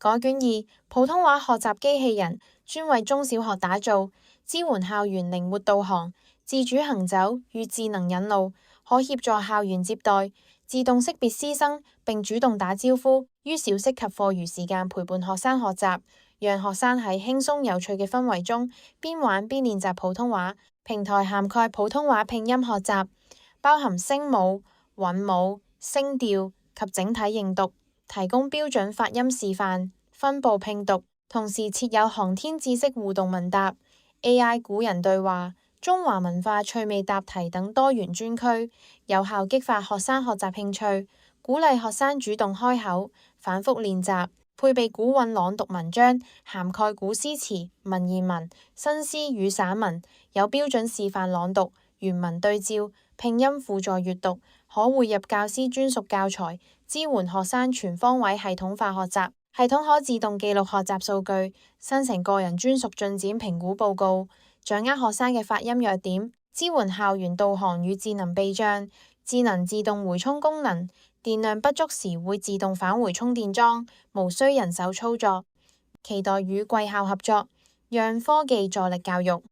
改卷2普通話學習機器人專為中小學打造，支援校園靈活導航、自主行走與智能引路，可協助校園接待、自動識別師生並主動打招呼，於小息及課餘時間陪伴學生學習，讓學生喺輕鬆有趣嘅氛圍中邊玩邊練習普通話。平台涵蓋普通話拼音學習，包含聲母、韻母、聲調及整體認讀，提供標準發音示範、分部拼讀，同時設有航天知識互動問答、AI 古人對話、中華文化趣味答題等多元專區，有效激發學生學習興趣，鼓勵學生主動開口、反覆練習。配備古韻朗讀文章，涵蓋古詩詞、文言文、新詩與散文，有標準示範朗讀、原文對照、拼音輔助閱讀，可匯入教師專屬教材，支援學生全方位系統化學習。系統可自動記錄學習數據，生成個人專屬進展評估報告，掌握學生嘅發音弱點，支援校園導航與智能避障，智能自動回充功能。電量不足時會自動返回充電樁，無需人手操作。期待與貴校合作，讓科技助力教育。